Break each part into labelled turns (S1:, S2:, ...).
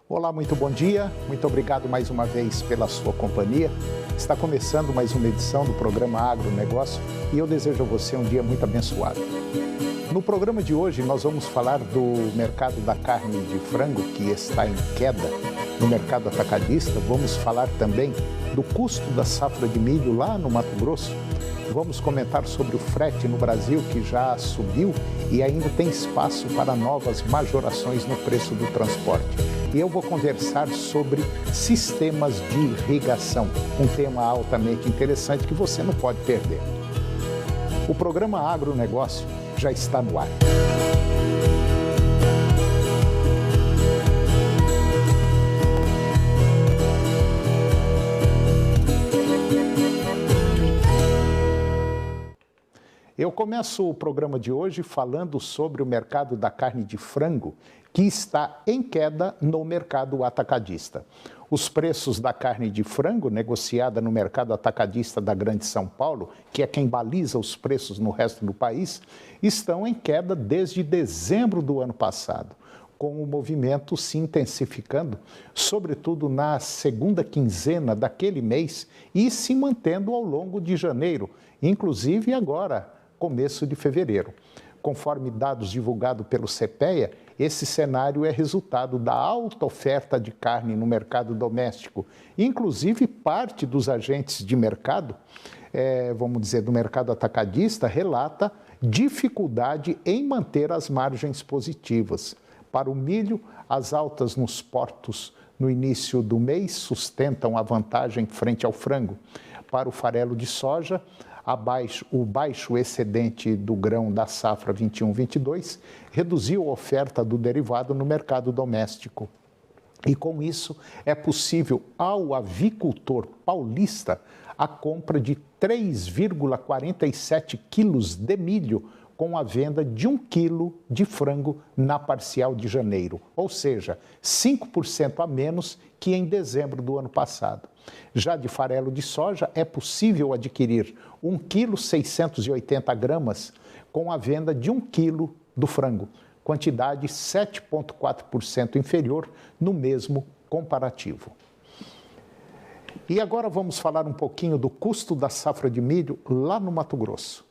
S1: Olá, muito bom dia. Muito obrigado mais uma vez pela sua companhia. Está começando mais uma edição do programa Agronegócio e eu desejo a você um dia muito abençoado. No programa de hoje nós vamos falar do mercado da carne de frango que está em queda no mercado atacadista. Vamos falar também do custo da safra de milho lá no Mato Grosso. Vamos comentar sobre o frete no Brasil, que já subiu e ainda tem espaço para novas majorações no preço do transporte. E eu vou conversar sobre sistemas de irrigação, um tema altamente interessante que você não pode perder. O programa Agronegócio já está no ar. Eu começo o programa de hoje falando sobre o mercado da carne de frango, que está em queda no mercado atacadista. Os preços da carne de frango negociada no mercado atacadista da Grande São Paulo, que é quem baliza os preços no resto do país, estão em queda desde dezembro do ano passado, com o movimento se intensificando, sobretudo na segunda quinzena daquele mês e se mantendo ao longo de janeiro, inclusive agora, começo de fevereiro. Conforme dados divulgados pelo CPEA, esse cenário é resultado da alta oferta de carne no mercado doméstico. Inclusive, parte dos agentes de mercado, vamos dizer, do mercado atacadista, relata dificuldade em manter as margens positivas. Para o milho, as altas nos portos no início do mês sustentam a vantagem frente ao frango. Para o farelo de soja, o baixo excedente do grão da safra 21-22 reduziu a oferta do derivado no mercado doméstico. E com isso, é possível ao avicultor paulista a compra de 3,47 quilos de milho com a venda de 1 quilo de frango na parcial de janeiro, ou seja, 5% a menos que em dezembro do ano passado. Já de farelo de soja, é possível adquirir 1,680 kg com a venda de 1 quilo do frango, quantidade 7,4% inferior no mesmo comparativo. E agora vamos falar um pouquinho do custo da safra de milho lá no Mato Grosso.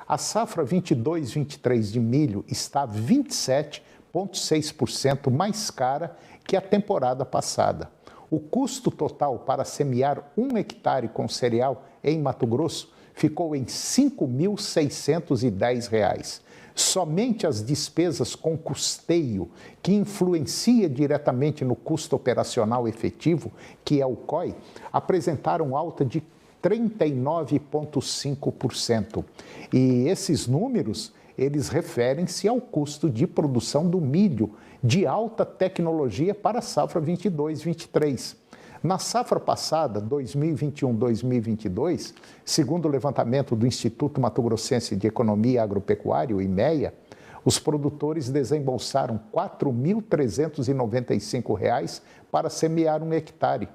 S1: A safra 22-23 de milho está 27,6% mais cara que a temporada passada. O custo total para semear 1 hectare com cereal em Mato Grosso ficou em R$ 5.610. Somente as despesas com custeio, que influencia diretamente no custo operacional efetivo, que é o COI, apresentaram alta de 39,5%. E esses números, eles referem-se ao custo de produção do milho de alta tecnologia para a safra 22-23. Na safra passada, 2021-2022, segundo o levantamento do Instituto Mato Grossense de Economia Agropecuária, o IMEA, os produtores desembolsaram R$ 4.395 para semear 1 hectare.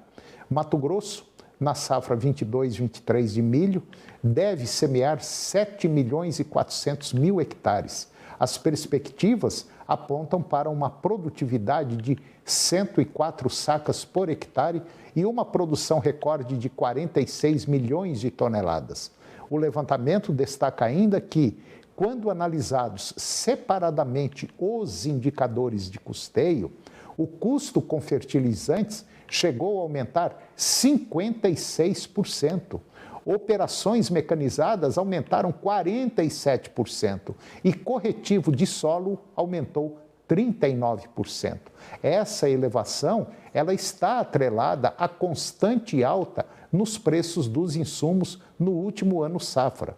S1: Mato Grosso, na safra 22-23 de milho, deve semear 7.400.000 hectares. As perspectivas apontam para uma produtividade de 104 sacas por hectare e uma produção recorde de 46 milhões de toneladas. O levantamento destaca ainda que, quando analisados separadamente os indicadores de custeio, o custo com fertilizantes chegou a aumentar 56%. Operações mecanizadas aumentaram 47% e corretivo de solo aumentou 39%. Essa elevação, ela está atrelada à constante alta nos preços dos insumos no último ano safra.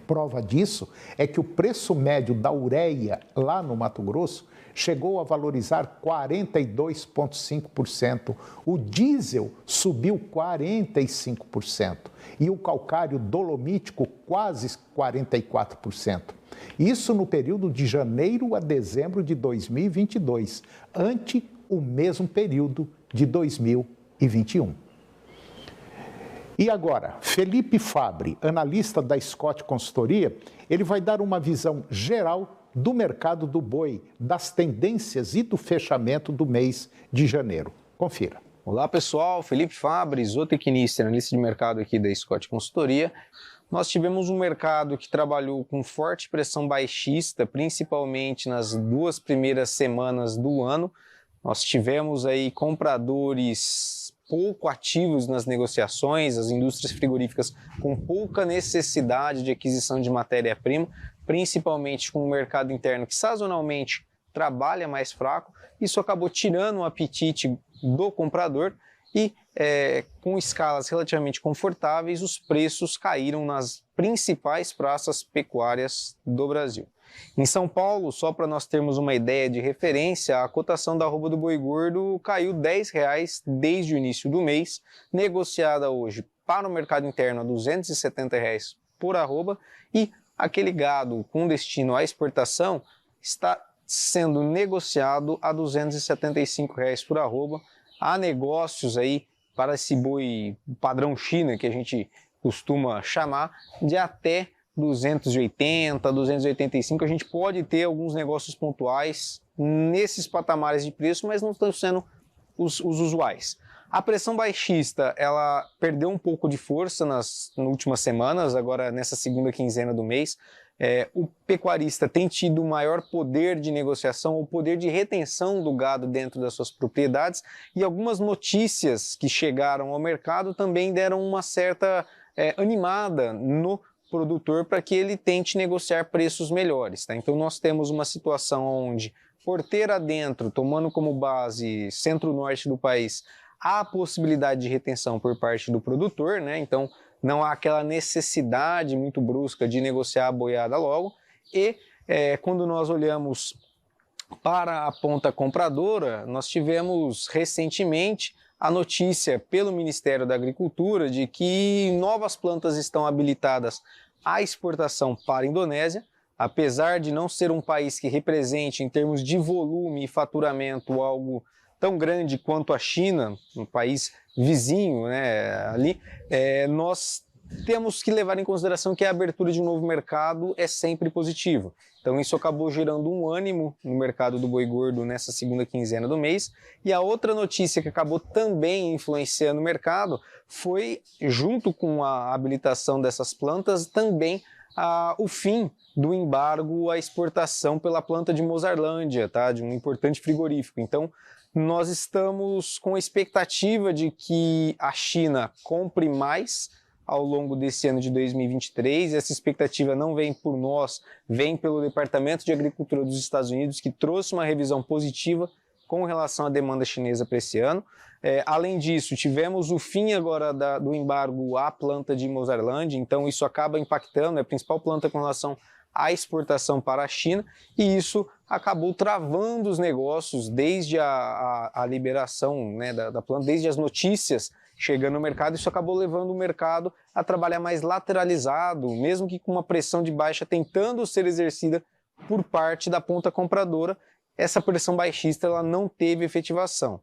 S1: Prova disso é que o preço médio da ureia lá no Mato Grosso chegou a valorizar 42,5%, o diesel subiu 45% e o calcário dolomítico quase 44%. Isso no período de janeiro a dezembro de 2022, ante o mesmo período de 2021. E agora, Felipe Fabbri, analista da Scott Consultoria, ele vai dar uma visão geral do mercado do boi, das tendências e do fechamento do mês de janeiro. Confira.
S2: Olá pessoal, Felipe Fabre, zootecnista, analista de mercado aqui da Scott Consultoria. Nós tivemos um mercado que trabalhou com forte pressão baixista, principalmente nas 2 primeiras semanas do ano. Nós tivemos aí compradores pouco ativos nas negociações, as indústrias frigoríficas com pouca necessidade de aquisição de matéria-prima, principalmente com o mercado interno que sazonalmente trabalha mais fraco. Isso acabou tirando o apetite do comprador e com escalas relativamente confortáveis, os preços caíram nas principais praças pecuárias do Brasil. Em São Paulo, só para nós termos uma ideia de referência, a cotação da arroba do boi gordo caiu R$ 10 desde o início do mês, negociada hoje para o mercado interno a R$ 270 por arroba, e aquele gado com destino à exportação está sendo negociado a R$ 275 por arroba. Há negócios aí para esse boi padrão China, que a gente costuma chamar, de até 280, 285, a gente pode ter alguns negócios pontuais nesses patamares de preço, mas não estão sendo os usuais. A pressão baixista, ela perdeu um pouco de força nas últimas semanas, agora nessa segunda quinzena do mês. O pecuarista tem tido maior poder de negociação, o poder de retenção do gado dentro das suas propriedades, e algumas notícias que chegaram ao mercado também deram uma certa animada no produtor para que ele tente negociar preços melhores. Tá? Então nós temos uma situação onde, porteira dentro, tomando como base centro-norte do país, há a possibilidade de retenção por parte do produtor, né? Então não há aquela necessidade muito brusca de negociar a boiada logo, e quando nós olhamos para a ponta compradora, nós tivemos recentemente a notícia pelo Ministério da Agricultura de que novas plantas estão habilitadas à exportação para a Indonésia. Apesar de não ser um país que represente em termos de volume e faturamento algo tão grande quanto a China, um país vizinho, né, ali, nós temos que levar em consideração que a abertura de um novo mercado é sempre positiva. Então isso acabou gerando um ânimo no mercado do boi gordo nessa segunda quinzena do mês. E a outra notícia que acabou também influenciando o mercado foi, junto com a habilitação dessas plantas, também o fim do embargo à exportação pela planta de Mozarlândia, tá? De um importante frigorífico. Então nós estamos com a expectativa de que a China compre mais ao longo desse ano de 2023. Essa expectativa não vem por nós, vem pelo Departamento de Agricultura dos Estados Unidos, que trouxe uma revisão positiva com relação à demanda chinesa para esse ano. Além disso, tivemos o fim agora do embargo à planta de Mozarlândia, então isso acaba impactando, é a principal planta com relação à exportação para a China, e isso acabou travando os negócios desde a liberação, né, da planta, desde as notícias chegando no mercado. Isso acabou levando o mercado a trabalhar mais lateralizado, mesmo que com uma pressão de baixa tentando ser exercida por parte da ponta compradora. Essa pressão baixista ela não teve efetivação.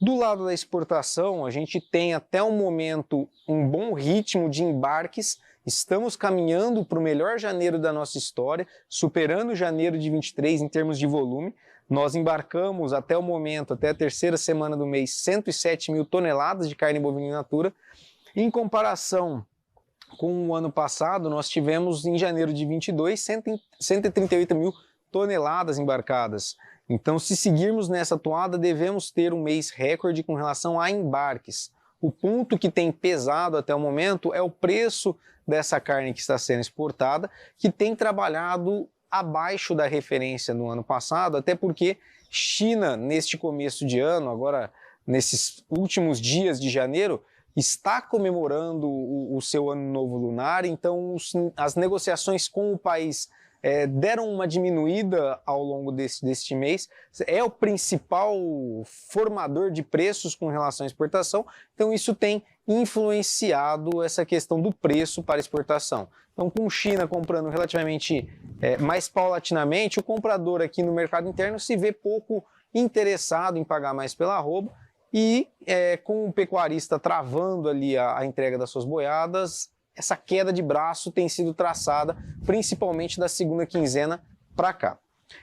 S2: Do lado da exportação, a gente tem até o momento um bom ritmo de embarques. Estamos caminhando para o melhor janeiro da nossa história, superando janeiro de 23 em termos de volume. Nós embarcamos até o momento, até a terceira semana do mês, 107 mil toneladas de carne bovina in natura. Em comparação com o ano passado, nós tivemos em janeiro de 22, 138 mil toneladas embarcadas. Então, se seguirmos nessa toada, devemos ter um mês recorde com relação a embarques. O ponto que tem pesado até o momento é o preço dessa carne que está sendo exportada, que tem trabalhado abaixo da referência no ano passado, até porque China, neste começo de ano, agora nesses últimos dias de janeiro, está comemorando o seu ano novo lunar. Então as negociações com o país deram uma diminuída ao longo deste mês. É o principal formador de preços com relação à exportação, então isso tem influenciado essa questão do preço para exportação. Então, com China comprando relativamente mais paulatinamente, o comprador aqui no mercado interno se vê pouco interessado em pagar mais pela arroba, e com o pecuarista travando ali a entrega das suas boiadas, essa queda de braço tem sido traçada principalmente da segunda quinzena para cá.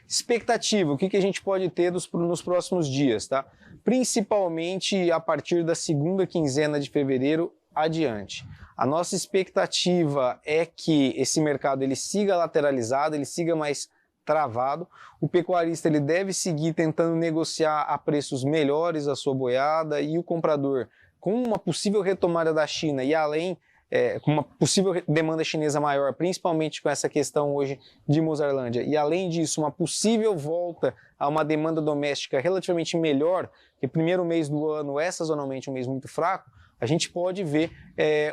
S2: Expectativa, o que a gente pode ter nos próximos dias, tá? Principalmente a partir da segunda quinzena de fevereiro adiante. A nossa expectativa é que esse mercado ele siga lateralizado, ele siga mais travado. O pecuarista ele deve seguir tentando negociar a preços melhores a sua boiada, e o comprador, com uma possível retomada da China e além, com uma possível demanda chinesa maior, principalmente com essa questão hoje de Mozarlândia, e além disso, uma possível volta a uma demanda doméstica relativamente melhor, que primeiro mês do ano é sazonalmente um mês muito fraco, a gente pode ver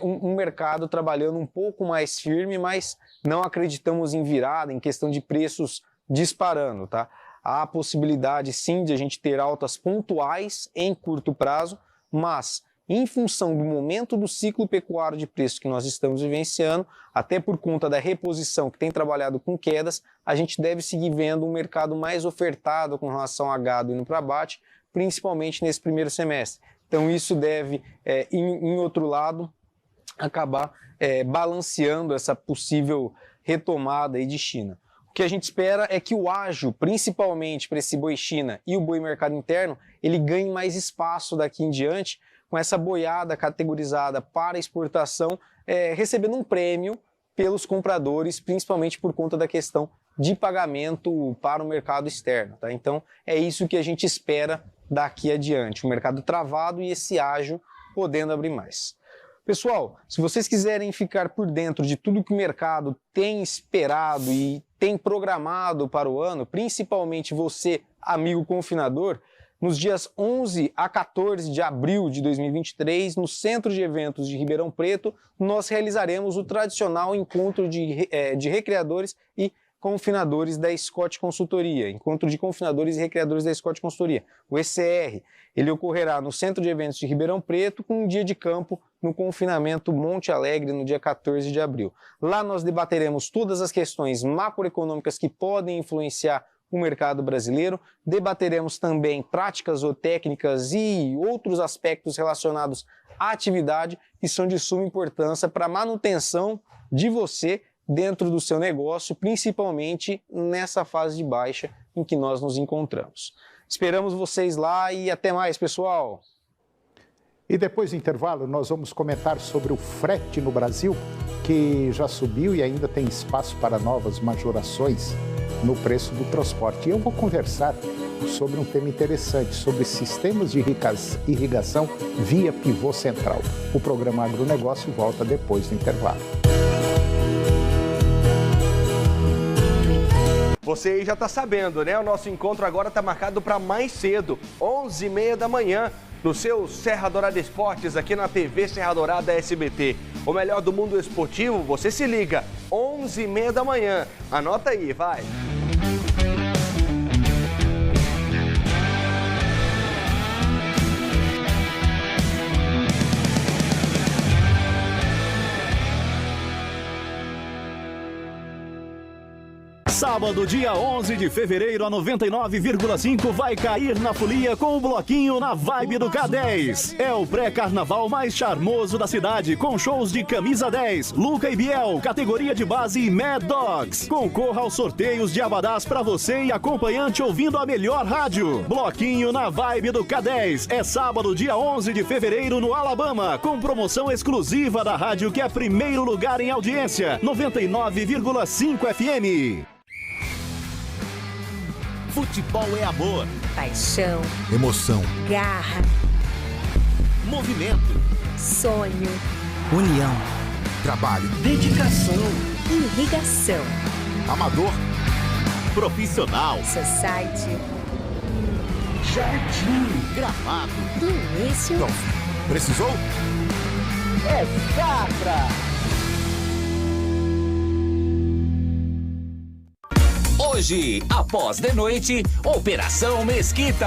S2: um mercado trabalhando um pouco mais firme, mas não acreditamos em virada, em questão de preços disparando, tá? Há a possibilidade sim de a gente ter altas pontuais em curto prazo, mas em função do momento do ciclo pecuário de preço que nós estamos vivenciando, até por conta da reposição que tem trabalhado com quedas, a gente deve seguir vendo um mercado mais ofertado com relação a gado indo para abate, principalmente nesse primeiro semestre. Então isso deve, em outro lado, acabar balanceando essa possível retomada aí de China. O que a gente espera é que o ágio, principalmente para esse boi China e o boi mercado interno, ele ganhe mais espaço daqui em diante, com essa boiada categorizada para exportação, recebendo um prêmio pelos compradores, principalmente por conta da questão de pagamento para o mercado externo, tá? Então é isso que a gente espera daqui adiante, o mercado travado e esse ágio podendo abrir mais. Pessoal, se vocês quiserem ficar por dentro de tudo que o mercado tem esperado e tem programado para o ano, principalmente você, amigo confinador, nos dias 11 a 14 de abril de 2023, no Centro de Eventos de Ribeirão Preto, nós realizaremos o tradicional encontro de recreadores e confinadores da Scott Consultoria, encontro de confinadores e recreadores da Scott Consultoria, o ECR. Ele ocorrerá no Centro de Eventos de Ribeirão Preto, com um dia de campo no confinamento Monte Alegre, no dia 14 de abril. Lá nós debateremos todas as questões macroeconômicas que podem influenciar o mercado brasileiro, debateremos também práticas zootécnicas e outros aspectos relacionados à atividade que são de suma importância para a manutenção de você dentro do seu negócio, principalmente nessa fase de baixa em que nós nos encontramos. Esperamos vocês lá e até mais, pessoal!
S1: E depois do intervalo, nós vamos comentar sobre o frete no Brasil, que já subiu e ainda tem espaço para novas majorações no preço do transporte. E eu vou conversar sobre um tema interessante, sobre sistemas de irrigação via pivô central. O programa Agronegócio volta depois do intervalo.
S3: Você já está sabendo, né? O nosso encontro agora está marcado para mais cedo, 11h30 da manhã, no seu Serra Dourada Esportes, aqui na TV Serra Dourada SBT. O melhor do mundo esportivo, você se liga, 11h30 da manhã. Anota aí, vai!
S4: Sábado, dia 11 de fevereiro, a 99,5 vai cair na folia com o bloquinho na Vibe do K10. É o pré-carnaval mais charmoso da cidade, com shows de Camisa 10, Luca e Biel, categoria de base e Mad Dogs. Concorra aos sorteios de abadás pra você e acompanhante ouvindo a melhor rádio. Bloquinho na Vibe do K10. É sábado, dia 11 de fevereiro, no Alabama, com promoção exclusiva da rádio que é primeiro lugar em audiência, 99,5 FM.
S5: Futebol é amor,
S6: paixão,
S5: emoção,
S6: garra,
S5: movimento,
S6: sonho,
S5: união, trabalho,
S3: dedicação,
S6: irrigação,
S5: amador, profissional,
S6: society,
S3: jardim,
S5: gramado,
S6: início,
S5: precisou?
S3: é Capra!
S5: Hoje, após de noite, Operação Mesquita.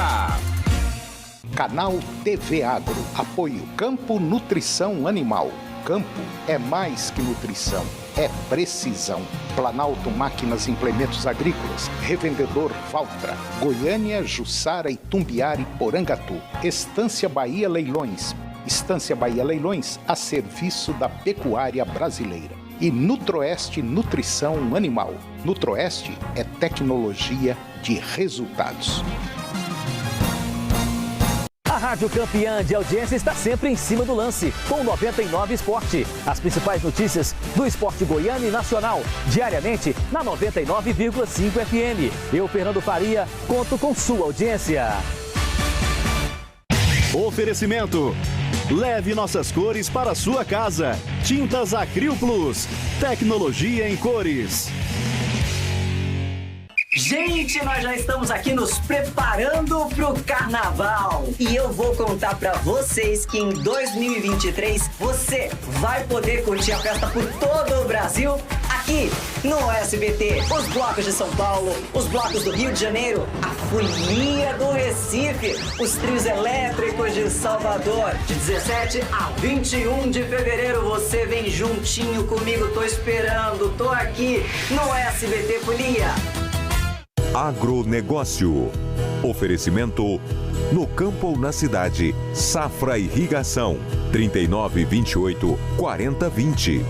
S1: Canal TV Agro. Apoio Campo Nutrição Animal. Campo é mais que nutrição, é precisão. Planalto Máquinas e Implementos Agrícolas. Revendedor Valtra. Goiânia, Jussara, Itumbiara e Porangatu. Estância Bahia Leilões. Estância Bahia Leilões a serviço da pecuária brasileira. e Nutroeste Nutrição Animal. Nutroeste é tecnologia de resultados.
S7: A Rádio Campeã de audiência está sempre em cima do lance, com 99 Esporte. As principais notícias do esporte goiano e nacional, diariamente na 99,5 FM. Eu, Fernando Faria, conto com sua audiência.
S4: Oferecimento. Leve nossas cores para a sua casa. Tintas Acril Plus. Tecnologia em cores.
S8: Gente, nós já estamos aqui nos preparando para o carnaval. E eu vou contar para vocês que em 2023 você vai poder curtir a festa por todo o Brasil aqui no SBT. Os blocos de São Paulo, os blocos do Rio de Janeiro, a Folia do Recife, os trios elétricos de Salvador. De 17 a 21 de fevereiro você vem juntinho comigo. Tô esperando, tô aqui no SBT Folia.
S9: Agronegócio. Oferecimento no campo ou na cidade. Safra Irrigação. 3928 4020.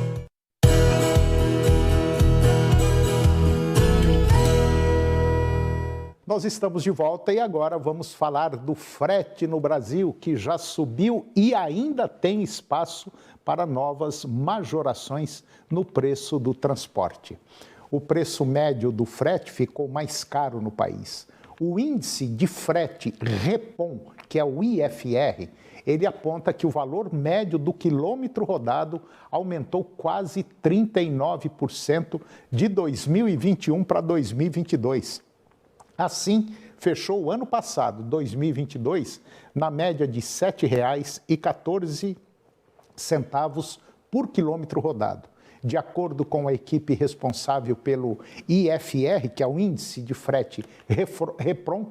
S1: Nós estamos de volta e agora vamos falar do frete no Brasil, que já subiu e ainda tem espaço para novas majorações no preço do transporte. O preço médio do frete ficou mais caro no país. O índice de frete Repom, que é o IFR, ele aponta que o valor médio do quilômetro rodado aumentou quase 39% de 2021 para 2022. Assim, fechou o ano passado, 2022, na média de R$ 7,14 por quilômetro rodado. De acordo com a equipe responsável pelo IFR, que é o Índice de Frete Reprom,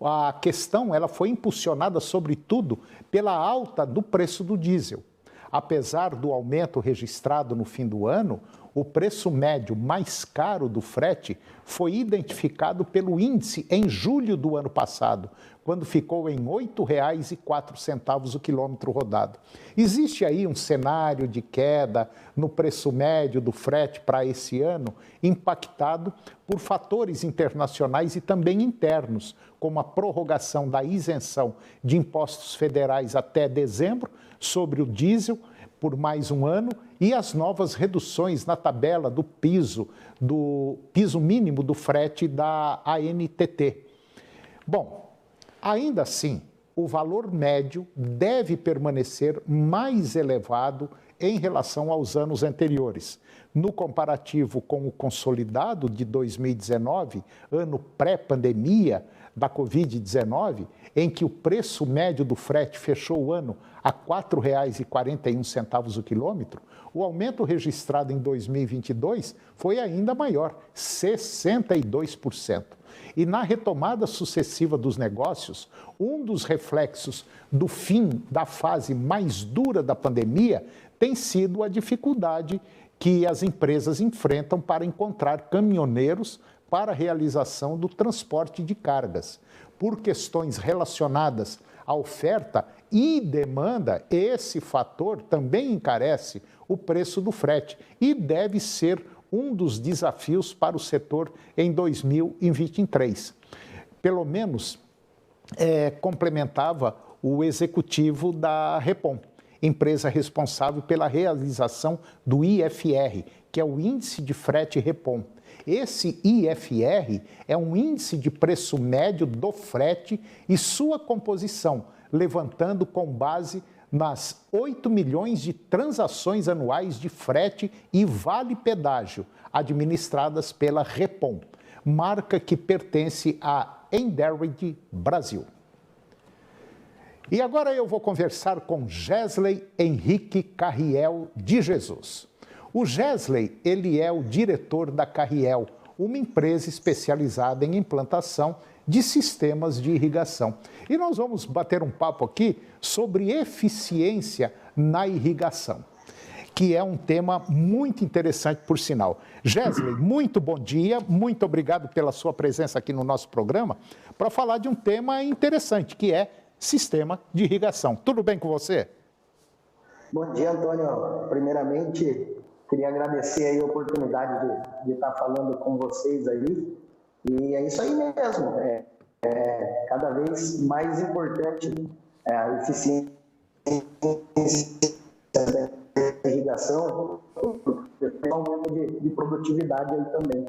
S1: a questão ela foi impulsionada, sobretudo, pela alta do preço do diesel. Apesar do aumento registrado no fim do ano, o preço médio mais caro do frete foi identificado pelo índice em julho do ano passado, quando ficou em R$ 8,04 o quilômetro rodado. Existe aí um cenário de queda no preço médio do frete para esse ano, impactado por fatores internacionais e também internos, como a prorrogação da isenção de impostos federais até dezembro sobre o diesel, por mais um ano, e as novas reduções na tabela do piso mínimo do frete da ANTT. Bom, ainda assim, o valor médio deve permanecer mais elevado em relação aos anos anteriores. No comparativo com o consolidado de 2019, ano pré-pandemia da Covid-19, em que o preço médio do frete fechou o ano a R$ 4,41 o quilômetro, o aumento registrado em 2022 foi ainda maior, 62%. E na retomada sucessiva dos negócios, um dos reflexos do fim da fase mais dura da pandemia tem sido a dificuldade que as empresas enfrentam para encontrar caminhoneiros para a realização do transporte de cargas. Por questões relacionadas à oferta e demanda, esse fator também encarece o preço do frete e deve ser um dos desafios para o setor em 2023. Pelo menos, complementava o executivo da Repom, empresa responsável pela realização do IFR, que é o Índice de Frete Repom. Esse IFR é um índice de preço médio do frete e sua composição, levantando com base nas 8 milhões de transações anuais de frete e vale-pedágio administradas pela Repom, marca que pertence à Enderid Brasil. E agora eu vou conversar com Gesley Henrique Carriel de Jesus. O Gesley, ele é o diretor da Carriel, uma empresa especializada em implantação de sistemas de irrigação. E nós vamos bater um papo aqui sobre eficiência na irrigação, que é um tema muito interessante, por sinal. Gesley, muito bom dia, muito obrigado pela sua presença aqui no nosso programa, para falar de um tema interessante, que é sistema de irrigação. Tudo bem com você?
S10: Bom dia, Antônio. Primeiramente, queria agradecer aí a oportunidade de estar falando com vocês aí. E é isso aí mesmo. Cada vez mais importante a eficiência da irrigação, aumento de produtividade aí também.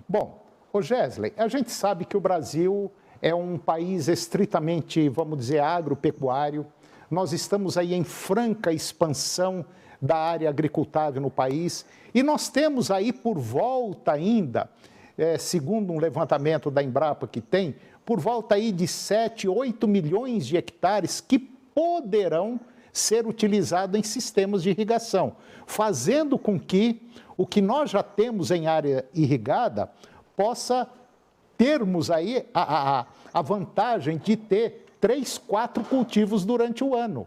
S1: Bom, ô Gesley, a gente sabe que o Brasil é um país estritamente, vamos dizer, agropecuário. Nós estamos aí em franca expansão da área agricultável no país e nós temos aí por volta ainda, segundo um levantamento da Embrapa que tem, por volta aí de 7, 8 milhões de hectares que poderão ser utilizados em sistemas de irrigação, fazendo com que o que nós já temos em área irrigada possa termos aí a vantagem de ter 3, 4 cultivos durante o ano.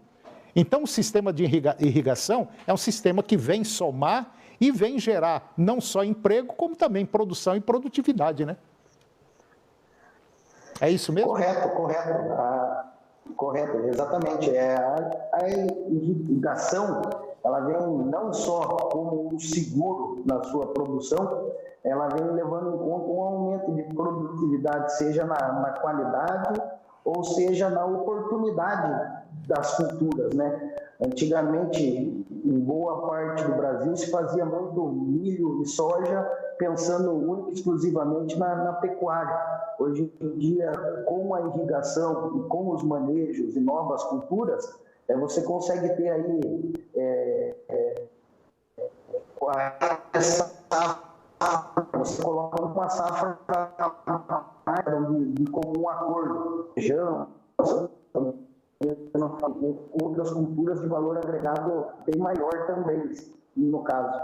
S1: Então, o sistema de irrigação é um sistema que vem somar e vem gerar não só emprego, como também produção e produtividade, né? É isso mesmo?
S10: Correto, exatamente. A irrigação, ela vem não só como um seguro na sua produção, ela vem levando em conta um aumento de produtividade, seja na qualidade ou seja na oportunidade das culturas, né? Antigamente, em boa parte do Brasil, se fazia muito milho e soja pensando única e exclusivamente na pecuária. Hoje em dia, com a irrigação e com os manejos e novas culturas, você consegue ter aí você coloca uma safra de comum acordo, feijão, outras culturas de valor agregado bem maior também, no caso.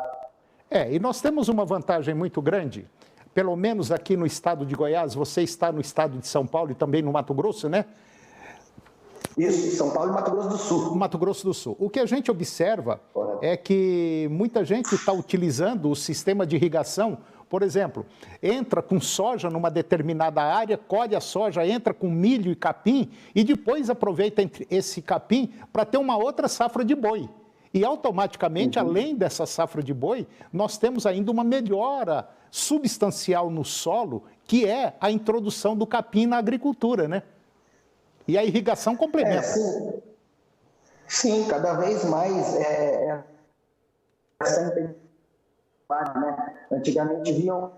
S1: E nós temos uma vantagem muito grande, pelo menos aqui no estado de Goiás, você está no estado de São Paulo e também no Mato Grosso, né?
S10: Isso, São Paulo e Mato Grosso do Sul.
S1: Mato Grosso do Sul. O que a gente observa é que muita gente está utilizando o sistema de irrigação, por exemplo, entra com soja numa determinada área, colhe a soja, entra com milho e capim e depois aproveita esse capim para ter uma outra safra de boi. E automaticamente, além dessa safra de boi, nós temos ainda uma melhora substancial no solo, que é a introdução do capim na agricultura, né? E a irrigação complementa.
S10: Sim, cada vez mais essa intensidade, né? Antigamente viam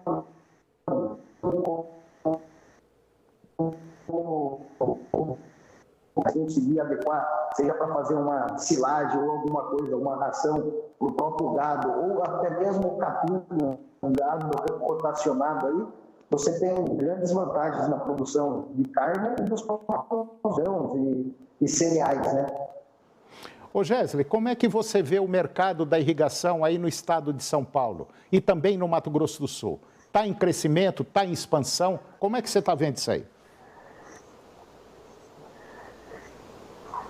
S10: conseguir adequar, seja para fazer uma silagem ou alguma coisa, uma ração para o próprio gado, ou até mesmo o capim, um gado rotacionado aí, você tem grandes vantagens na produção de carne e dos próprios e cereais, né?
S1: Ô Gesley, como é que você vê o mercado da irrigação aí no estado de São Paulo e também no Mato Grosso do Sul? Está em crescimento, está em expansão? Como é que você está vendo isso aí?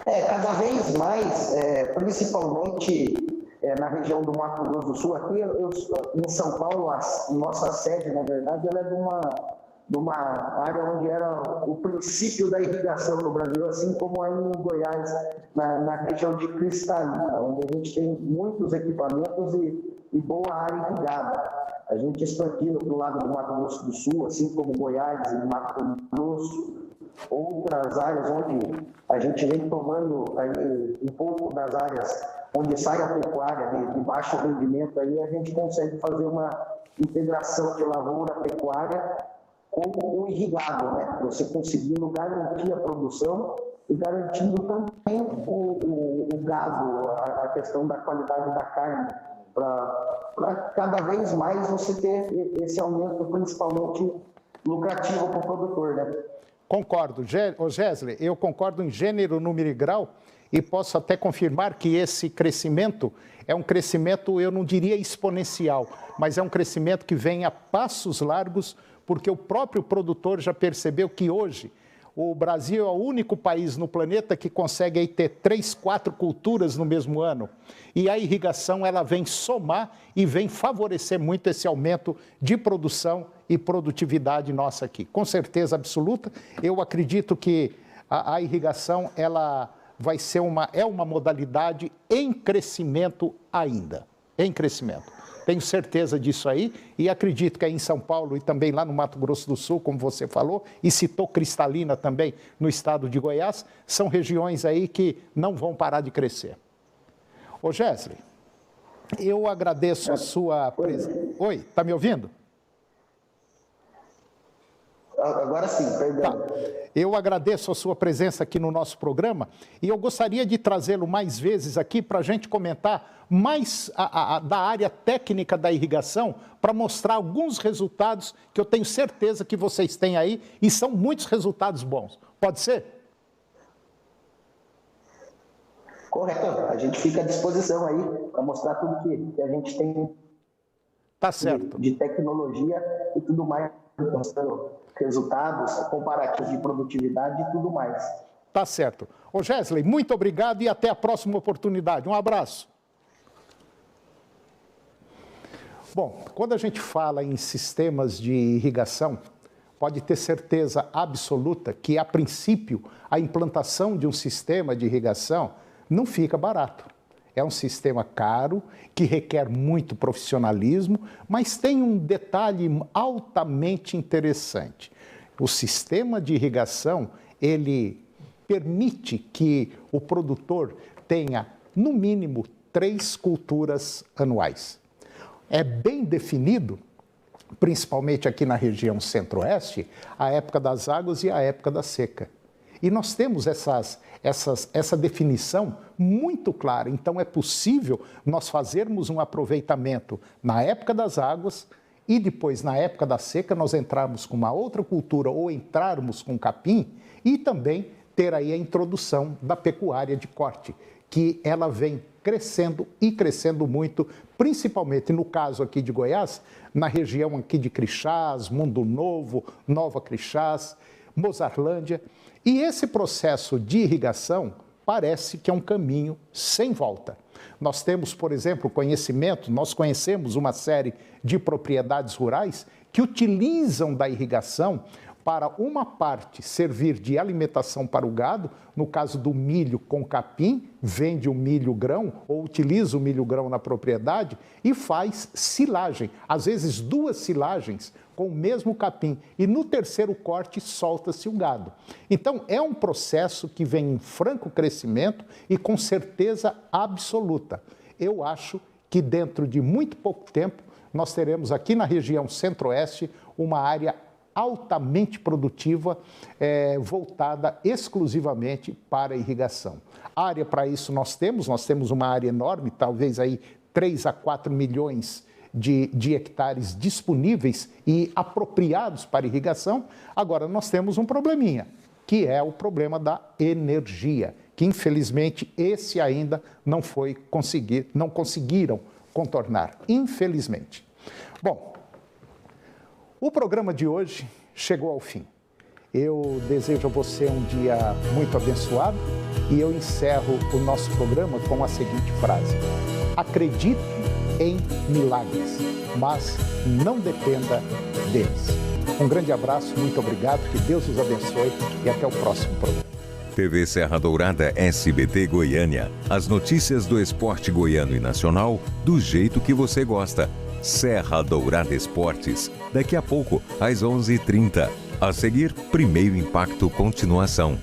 S10: Cada vez mais, principalmente na região do Mato Grosso do Sul, aqui em São Paulo, a nossa sede, na verdade, ela é de uma área onde era o princípio da irrigação no Brasil, assim como aí em Goiás, na região de Cristalina, onde a gente tem muitos equipamentos e boa área irrigada. A gente expandindo para o lado do Mato Grosso do Sul, assim como Goiás e Mato Grosso, outras áreas onde a gente vem tomando aí um pouco das áreas onde sai a pecuária de baixo rendimento, aí a gente consegue fazer uma integração de lavoura pecuária com o irrigado, né? Você conseguindo garantir a produção e garantindo também o gado, a questão da qualidade da carne, para cada vez mais você ter esse aumento principalmente lucrativo para o produtor, né?
S1: Concordo. Gesley, eu concordo em gênero, número e grau e posso até confirmar que esse crescimento é um crescimento, eu não diria exponencial, mas é um crescimento que vem a passos largos, porque o próprio produtor já percebeu que hoje o Brasil é o único país no planeta que consegue aí ter 3, 4 culturas no mesmo ano. E a irrigação ela vem somar e vem favorecer muito esse aumento de produção e produtividade nossa aqui. Com certeza absoluta, eu acredito que a irrigação ela vai ser uma modalidade em crescimento ainda. em crescimento. Tenho certeza disso aí e acredito que aí em São Paulo e também lá no Mato Grosso do Sul, como você falou, e citou Cristalina também no estado de Goiás, são regiões aí que não vão parar de crescer. Ô Gesley, eu agradeço a sua presença. Oi, está me ouvindo?
S10: Agora sim, perdão.
S1: Tá. Eu agradeço a sua presença aqui no nosso programa e eu gostaria de trazê-lo mais vezes aqui para a gente comentar mais da área técnica da irrigação, para mostrar alguns resultados que eu tenho certeza que vocês têm aí e são muitos resultados bons. Pode ser?
S10: Correto. A gente fica à disposição aí para mostrar tudo que a gente tem
S1: tá certo.
S10: De tecnologia e tudo mais, mostrando resultados, comparativos de produtividade e tudo mais.
S1: Tá certo. Ô Gesley, muito obrigado e até a próxima oportunidade. Um abraço. Bom, quando a gente fala em sistemas de irrigação, pode ter certeza absoluta que, a princípio, a implantação de um sistema de irrigação não fica barato. É um sistema caro, que requer muito profissionalismo, mas tem um detalhe altamente interessante. O sistema de irrigação, ele permite que o produtor tenha, no mínimo, 3 culturas anuais. É bem definido, principalmente aqui na região centro-oeste, a época das águas e a época da seca. E nós temos essa definição muito clara. Então, é possível nós fazermos um aproveitamento na época das águas e depois, na época da seca, nós entrarmos com uma outra cultura ou entrarmos com capim e também ter aí a introdução da pecuária de corte, que ela vem crescendo e crescendo muito, principalmente no caso aqui de Goiás, na região aqui de Crixás, Mundo Novo, Nova Crixás, Mozarlândia. E esse processo de irrigação parece que é um caminho sem volta. Nós temos, por exemplo, conhecimento, nós conhecemos uma série de propriedades rurais que utilizam da irrigação para uma parte servir de alimentação para o gado, no caso do milho com capim, vende o milho grão ou utiliza o milho grão na propriedade e faz silagem, às vezes 2 silagens com o mesmo capim e no terceiro corte solta-se o gado. Então é um processo que vem em franco crescimento e com certeza absoluta. Eu acho que dentro de muito pouco tempo nós teremos aqui na região centro-oeste uma área altamente produtiva, voltada exclusivamente para a irrigação. Área para isso nós temos uma área enorme, talvez aí 3 a 4 milhões de hectares disponíveis e apropriados para irrigação. Agora nós temos um probleminha, que é o problema da energia, que infelizmente esse ainda não conseguiram contornar, infelizmente. Bom, o programa de hoje chegou ao fim. Eu desejo a você um dia muito abençoado e eu encerro o nosso programa com a seguinte frase: acredite em milagres, mas não dependa deles. Um grande abraço, muito obrigado, que Deus os abençoe e até o próximo programa.
S9: TV Serra Dourada SBT Goiânia. As notícias do esporte goiano e nacional do jeito que você gosta. Serra Dourada Esportes, daqui a pouco, às 11h30. A seguir, Primeiro Impacto Continuação.